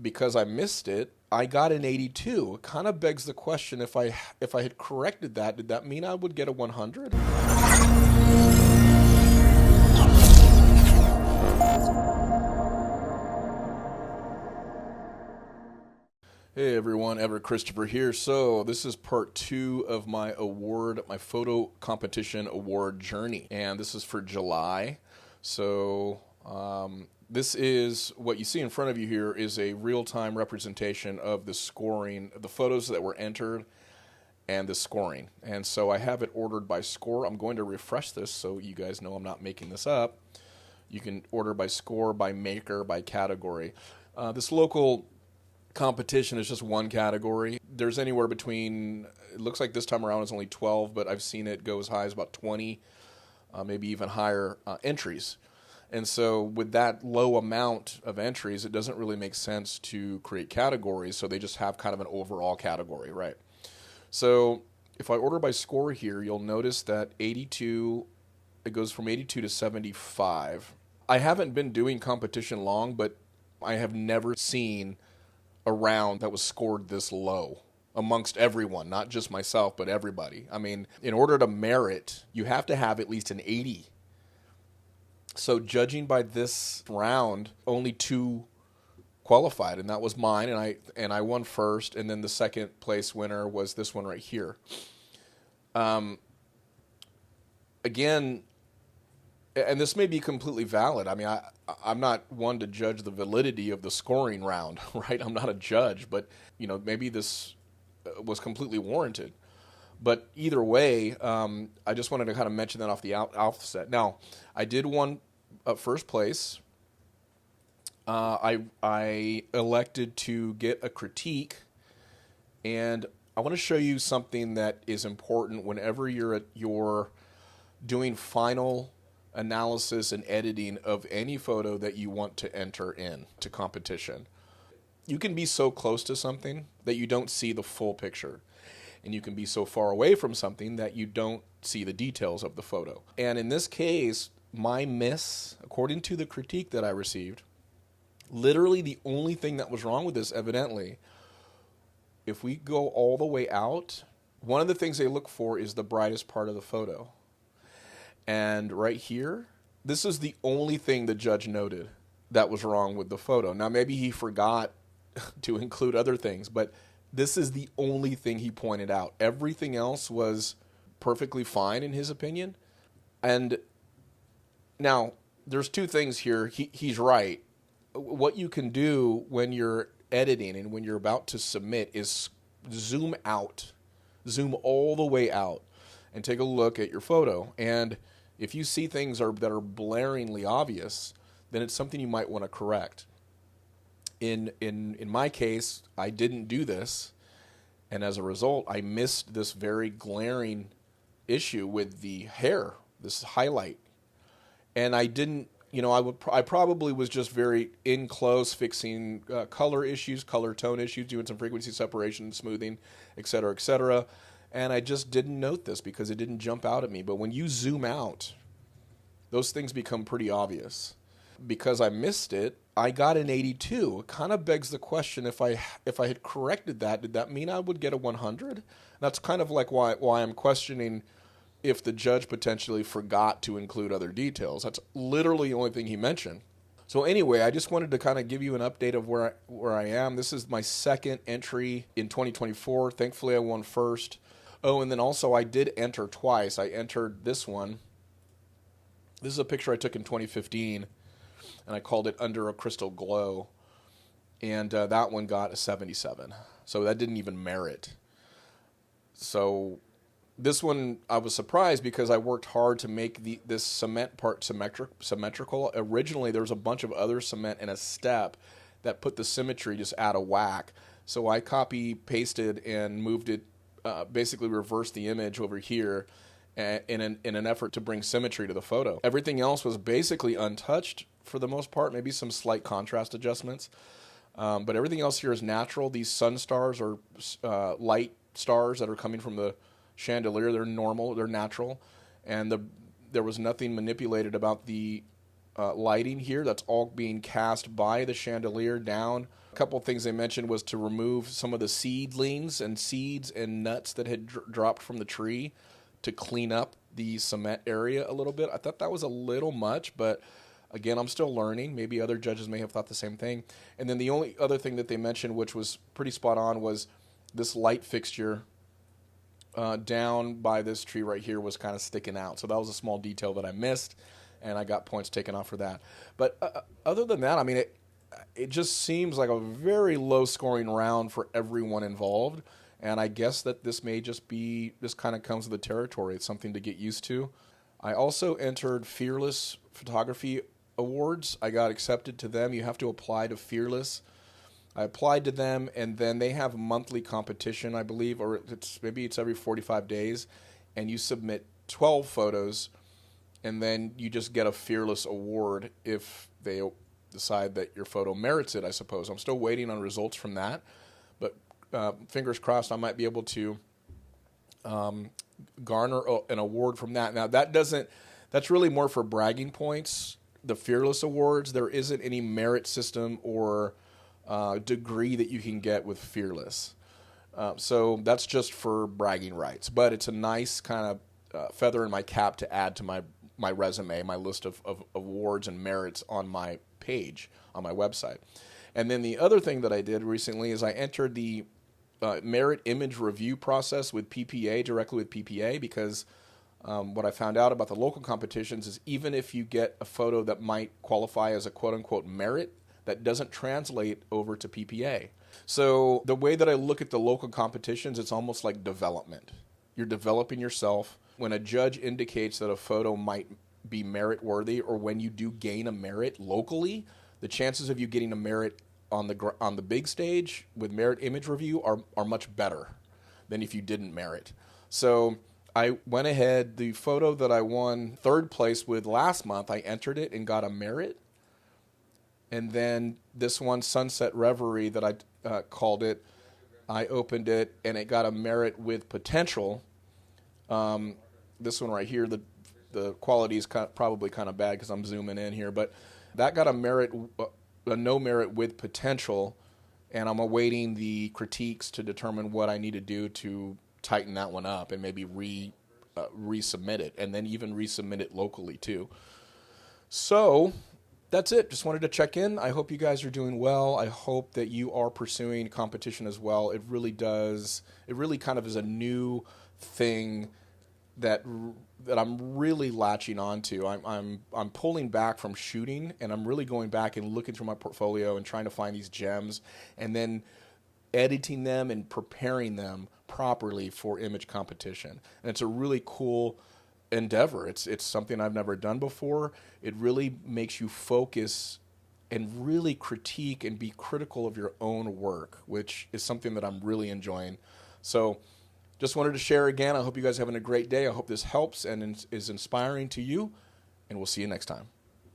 because I missed it, I got an 82. It kind of begs the question, if I had corrected that, did that mean I would get a 100? Hey everyone, Ever Christopher here. So this is part 2 of my photo competition award journey, and this is for July. So this is what you see in front of you here is a real-time representation of the scoring, of the photos that were entered and the scoring. And so I have it ordered by score. I'm going to refresh this so you guys know I'm not making this up. You can order by score, by maker, by category. This local competition is just one category. There's anywhere between, it looks like this time around it's only 12, but I've seen it go as high as about 20, maybe even higher entries. And so with that low amount of entries, it doesn't really make sense to create categories, so they just have kind of an overall category, right? So if I order by score here, you'll notice that 82, it goes from 82 to 75. I haven't been doing competition long, but I have never seen a round that was scored this low amongst everyone, not just myself, but everybody. I mean, in order to merit, you have to have at least an 80. So judging by this round, only 2 qualified, and that was mine, and I won first, and then the second place winner was this one right here. Again, and this may be completely valid. I mean, I'm not one to judge the validity of the scoring round, right? I'm not a judge, but maybe this was completely warranted. But either way, I just wanted to kind of mention that off the outset. Now, I did won first place. I elected to get a critique, and I want to show you something that is important whenever you're doing final analysis and editing of any photo that you want to enter in to competition. You can be so close to something that you don't see the full picture, and you can be so far away from something that you don't see the details of the photo. And in this case, my miss, according to the critique that I received, literally the only thing that was wrong with this, evidently, if we go all the way out, one of the things they look for is the brightest part of the photo. And right here, this is the only thing the judge noted that was wrong with the photo. Now, maybe he forgot to include other things, but this is the only thing he pointed out. Everything else was perfectly fine in his opinion. And now, there's 2 things here. He's right. What you can do when you're editing and when you're about to submit is zoom out. Zoom all the way out and take a look at your photo. And if you see things that are blaringly obvious, then it's something you might want to correct. In my case, I didn't do this, and as a result, I missed this very glaring issue with the hair, this highlight. And I didn't, I probably was just very in close fixing color issues, color tone issues, doing some frequency separation, smoothing, et cetera, and I just didn't note this because it didn't jump out at me. But when you zoom out, those things become pretty obvious. Because I missed it, I got an 82. It kind of begs the question, if I had corrected that, did that mean I would get a 100? That's kind of like why I'm questioning if the judge potentially forgot to include other details. That's literally the only thing he mentioned. So anyway, I just wanted to kind of give you an update of where I am. This is my second entry in 2024. Thankfully, I won first. Oh, and then also I did enter twice. I entered this one. This is a picture I took in 2015, and I called it Under a Crystal Glow. And that one got a 77. So that didn't even merit. So this one, I was surprised because I worked hard to make this cement part symmetrical. Originally, there was a bunch of other cement in a step that put the symmetry just out of whack. So I copy-pasted and moved it, basically reversed the image over here in an effort to bring symmetry to the photo. Everything else was basically untouched for the most part, maybe some slight contrast adjustments. But everything else here is natural. These sun stars are light stars that are coming from the chandelier. They're normal, they're natural, and there was nothing manipulated about the lighting here that's all being cast by the chandelier down. A couple things they mentioned was to remove some of the seedlings and seeds and nuts that had dropped from the tree to clean up the cement area a little bit. I thought that was a little much, but again, I'm still learning. Maybe other judges may have thought the same thing. And then the only other thing that they mentioned, which was pretty spot on, was this light fixture down by this tree right here was kind of sticking out. So that was a small detail that I missed, and I got points taken off for that. But other than that, I mean, it just seems like a very low-scoring round for everyone involved. And I guess that this may just be, this kind of comes with the territory. It's something to get used to. I also entered Fearless Photography Awards. I got accepted to them. You have to apply to Fearless. I applied to them, and then they have monthly competition, I believe, or maybe it's every 45 days, and you submit 12 photos, and then you just get a Fearless Award if they decide that your photo merits it, I suppose. I'm still waiting on results from that, but fingers crossed I might be able to garner an award from that. Now, that's really more for bragging points, the Fearless Awards. There isn't any merit system or degree that you can get with Fearless. So that's just for bragging rights. But it's a nice kind of feather in my cap to add to my resume, my list of awards and merits on my page, on my website. And then the other thing that I did recently is I entered the merit image review process with PPA, directly with PPA, because what I found out about the local competitions is even if you get a photo that might qualify as a quote-unquote merit, that doesn't translate over to PPA. So the way that I look at the local competitions, it's almost like development. You're developing yourself. When a judge indicates that a photo might be merit worthy, or when you do gain a merit locally, the chances of you getting a merit on the big stage with merit image review are much better than if you didn't merit. So I went ahead, the photo that I won third place with last month, I entered it and got a merit. And then this one, Sunset Reverie, that I called it, I opened it, and it got a merit with potential. This one right here, the quality is probably kind of bad because I'm zooming in here, but that got a merit, a no merit with potential, and I'm awaiting the critiques to determine what I need to do to tighten that one up and maybe resubmit it, and then even resubmit it locally too. So that's it. Just wanted to check in. I hope you guys are doing well. I hope that you are pursuing competition as well. It really does. It really kind of is a new thing that I'm really latching onto. I'm pulling back from shooting, and I'm really going back and looking through my portfolio and trying to find these gems, and then editing them and preparing them properly for image competition. And it's a really cool endeavor. It's something I've never done before. It really makes you focus and really critique and be critical of your own work, which is something that I'm really enjoying. So just wanted to share again. I hope you guys are having a great day. I hope this helps and is inspiring to you, and we'll see you next time.